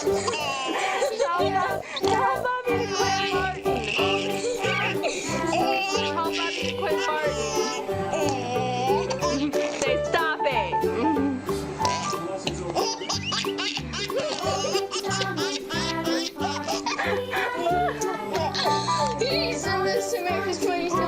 How about me to quit farting? How about me to quit farting? Say stop it. He sent this to me for 27